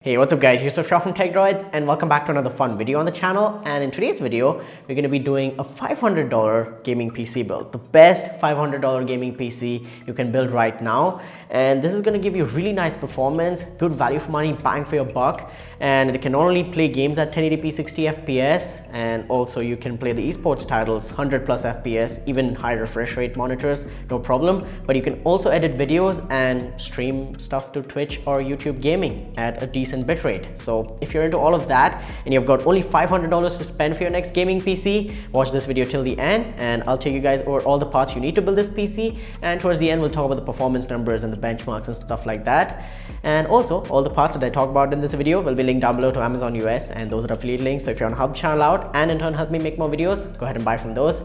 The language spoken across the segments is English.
Hey, what's up guys, Yusuf from TechDroids and welcome back to another fun video on the channel. And in today's video, we're going to be doing a $500 gaming PC build. The best $500 gaming PC you can build right now. And this is going to give you really nice performance, good value for money, bang for your buck. And it can not only play games at 1080p 60 FPS, and also you can play the esports titles 100 plus FPS, even high refresh rate monitors, no problem. But you can also edit videos and stream stuff to Twitch or YouTube gaming at a decent bitrate. So if you're into all of that and you've got only $500 to spend for your next gaming PC, watch this video till the end and I'll take you guys over all the parts you need to build this PC, and towards the end we'll talk about the performance numbers and the benchmarks and stuff like that. And also all the parts that I talk about in this video will be linked down below to Amazon US, and those are affiliate links. So if you want to help the channel out and in turn help me make more videos, go ahead and buy from those.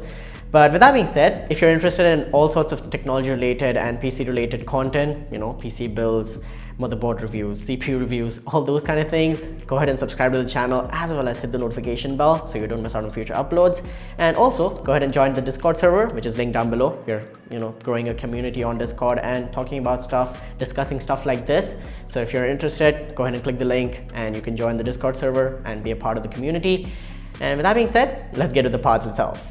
But with that being said, if you're interested in all sorts of technology related and PC related content, you know, PC builds, motherboard reviews, CPU reviews, all those kind of things, go ahead and subscribe to the channel as well as hit the notification bell so you don't miss out on future uploads. And also go ahead and join the Discord server, which is linked down below. We're, growing a community on Discord and talking about stuff, discussing stuff like this. So if you're interested, go ahead and click the link and you can join the Discord server and be a part of the community. And with that being said, let's get to the parts itself.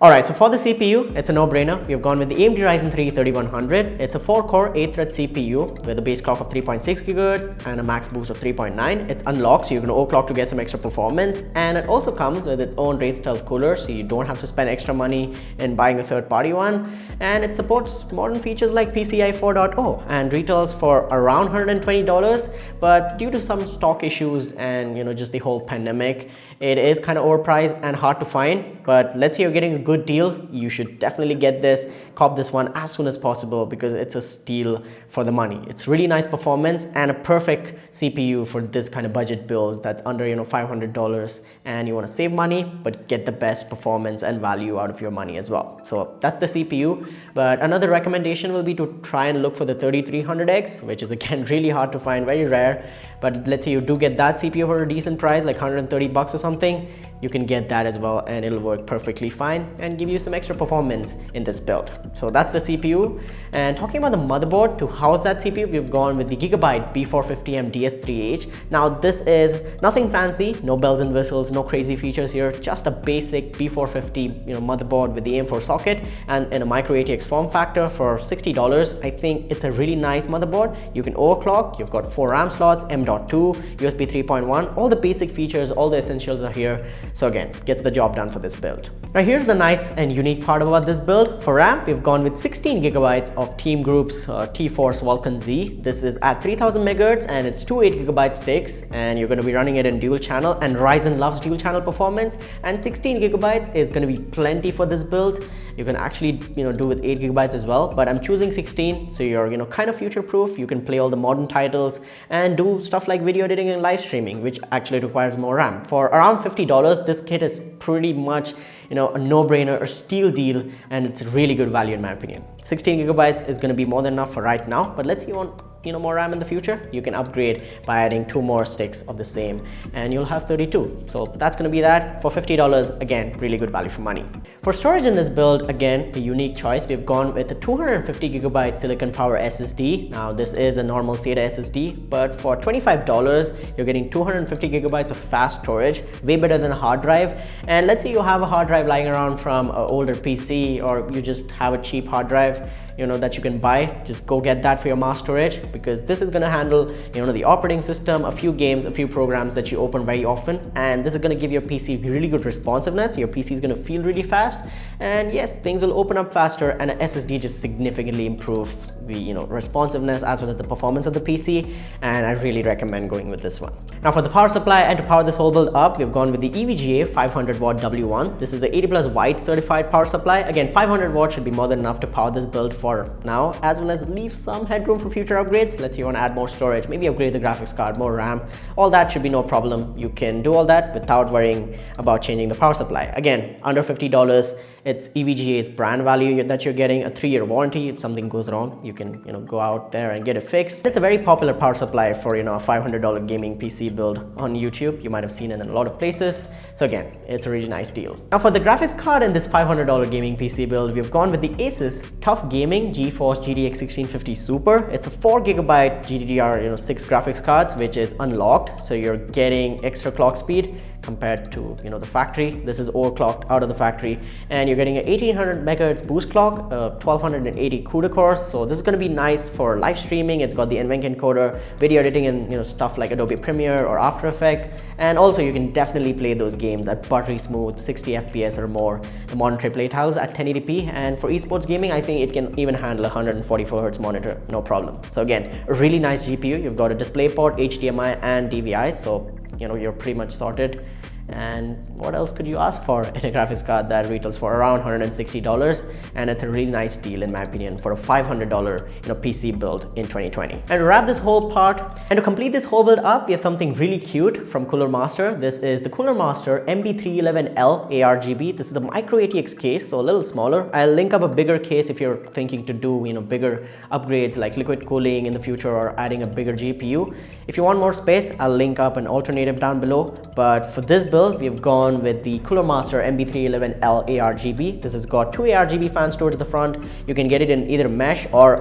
Alright, so for the CPU, it's a no-brainer. We've gone with the AMD Ryzen 3 3100. It's a 4-core, 8-thread CPU with a base clock of 3.6 GHz and a max boost of 3.9. It's unlocked, so you can overclock to get some extra performance. And it also comes with its own raid stealth cooler, so you don't have to spend extra money in buying a third-party one. And it supports modern features like PCI 4.0 and retails for around $120. But due to some stock issues and just the whole pandemic, it is kind of overpriced and hard to find. But let's say you're getting a good deal, you should definitely get this, cop this one as soon as possible because it's a steal for the money. It's really nice performance and a perfect CPU for this kind of budget builds that's under $500, and you want to save money but get the best performance and value out of your money as well. So that's the CPU. But another recommendation will be to try and look for the 3300X, which is again really hard to find, very rare. But let's say you do get that CPU for a decent price, like 130 bucks or something, you can get that as well and it'll work perfectly fine and give you some extra performance in this build. So that's the CPU. And talking about the motherboard, to house that CPU, we've gone with the Gigabyte B450M DS3H. Now this is nothing fancy, no bells and whistles, no crazy features here, just a basic B450 motherboard with the AM4 socket and in a micro ATX form factor for $60. I think it's a really nice motherboard. You can overclock, you've got 4 RAM slots, M.2, USB 3.1, all the basic features, all the essentials are here. So again, gets the job done for this build. Now here's the nice and unique part about this build. For RAM, we've gone with 16 gigabytes of Team Group's T-Force Vulcan Z. This is at 3000 MHz and it's two 8 gigabyte sticks, and you're going to be running it in dual channel, and Ryzen loves dual channel performance, and 16 gigabytes is going to be plenty for this build. You can actually do with 8 gigabytes as well, but I'm choosing 16 so you're kind of future proof. You can play all the modern titles and do stuff like video editing and live streaming, which actually requires more RAM. For around $50, this kit is pretty much a no-brainer, a steal deal, and it's really good value in my opinion. 16 gigabytes is going to be more than enough for right now, but let's say you want more RAM in the future, you can upgrade by adding 2 more sticks of the same and you'll have 32. So that's going to be that for $50. Again, really good value for money. For storage in this build, again, a unique choice. We've gone with a 250 gigabyte silicon power SSD. Now this is a normal SATA SSD, but for $25 you're getting 250 gigabytes of fast storage, way better than a hard drive. And let's say you have a hard drive lying around from an older PC, or you just have a cheap hard drive that you can buy, just go get that for your mass storage, because this is going to handle the operating system, a few games, a few programs that you open very often, and this is going to give your PC really good responsiveness. Your PC is going to feel really fast, and yes, things will open up faster, and an SSD just significantly improves the responsiveness as well as the performance of the PC, and I really recommend going with this one. Now for the power supply, and to power this whole build up, we've gone with the EVGA 500 watt W1. This is a 80 plus white certified power supply. Again, 500 watts should be more than enough to power this build for now, as well as leave some headroom for future upgrades. Let's say you want to add more storage, maybe upgrade the graphics card, more RAM, all that should be no problem. You can do all that without worrying about changing the power supply. Again, under $50, It's EVGA's brand value that you're getting, a 3-year warranty. If something goes wrong, you can go out there and get it fixed. It's a very popular power supply for a $500 gaming PC build on YouTube. You might have seen it in a lot of places. So again, it's a really nice deal. Now for the graphics card in this $500 gaming PC build, we've gone with the Asus TUF Gaming GeForce GTX 1650 Super. It's a 4GB GDDR6 graphics card, which is unlocked, so you're getting extra clock speed compared to the factory. This is overclocked out of the factory, and you're getting an 1800 megahertz boost clock, 1280 CUDA cores. So this is going to be nice for live streaming. It's got the NVENC encoder, video editing, and stuff like Adobe Premiere or After Effects. And also you can definitely play those games at buttery smooth 60 FPS or more. The modern AAA titles at 1080p, and for esports gaming, I think it can even handle a 144 Hz monitor, no problem. So again, a really nice GPU. You've got a DisplayPort, HDMI, and DVI. So you're pretty much sorted. And what else could you ask for in a graphics card that retails for around $160? And it's a really nice deal, in my opinion, for a $500 PC build in 2020. And to wrap this whole part and to complete this whole build up, we have something really cute from Cooler Master. This is the Cooler Master MB311L ARGB. This is the micro ATX case, so a little smaller. I'll link up a bigger case if you're thinking to do bigger upgrades like liquid cooling in the future or adding a bigger GPU. If you want more space, I'll link up an alternative down below. But for this build, we've gone with the Cooler Master MB311L ARGB. This has got 2 ARGB fans towards the front. You can get it in either mesh or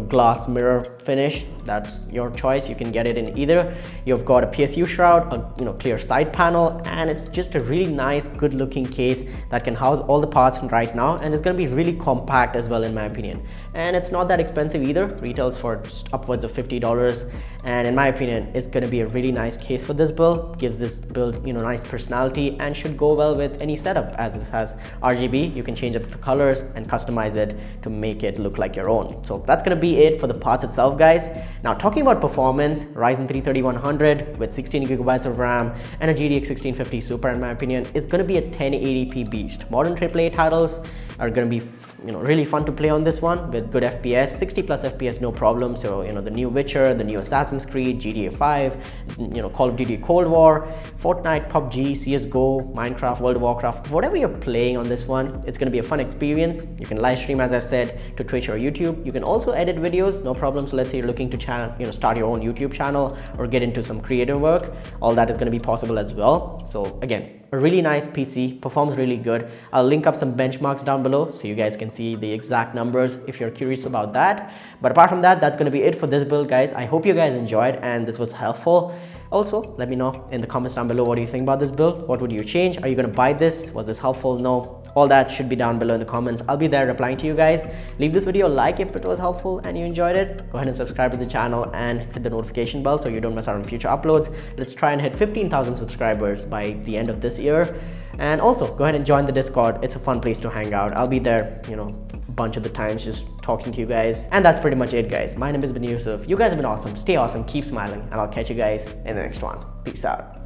glass mirror finish. That's your choice. You can get it in either. You've got a PSU shroud, a clear side panel, and it's just a really nice, good looking case that can house all the parts right now, and it's going to be really compact as well, in my opinion. And it's not that expensive either. Retails for just upwards of $50, and in my opinion, it's going to be a really nice case for this build. Gives this build nice personality and should go well with any setup, as it has RGB. You can change up the colors and customize it to make it look like your own. So that's going to be it for the parts itself, guys. Now talking about performance, Ryzen 3 3100 with 16GB of RAM and a GTX 1650 Super, in my opinion, is going to be a 1080p beast. Modern AAA titles are going to be really fun to play on this one with good FPS, 60 plus FPS, no problem. So the new Witcher, the new Assassin's Creed, GTA 5, Call of Duty Cold War, Fortnite, PUBG, CSGO, Minecraft, World of Warcraft, whatever you're playing on this one, it's going to be a fun experience. You can live stream, as I said, to Twitch or YouTube. You can also edit videos, no problem. So let's say you're looking to start your own YouTube channel or get into some creative work, all that is going to be possible as well. So again, a really nice PC, performs really good. I'll link up some benchmarks down below so you guys can see the exact numbers if you're curious about that. But apart from that, that's going to be it for this build, guys. I hope you guys enjoyed and this was helpful. Also, let me know in the comments down below, what do you think about this build? What would you change? Are you going to buy this? Was this helpful? No? All that should be down below in the comments. I'll be there replying to you guys. Leave this video a like if it was helpful and you enjoyed it. Go ahead and subscribe to the channel and hit the notification bell so you don't miss out on future uploads. Let's try and hit 15,000 subscribers by the end of this year. And also go ahead and join the Discord. It's a fun place to hang out. I'll be there, a bunch of the times just talking to you guys. And that's pretty much it, guys. My name has been Yusuf. You guys have been awesome. Stay awesome. Keep smiling. And I'll catch you guys in the next one. Peace out.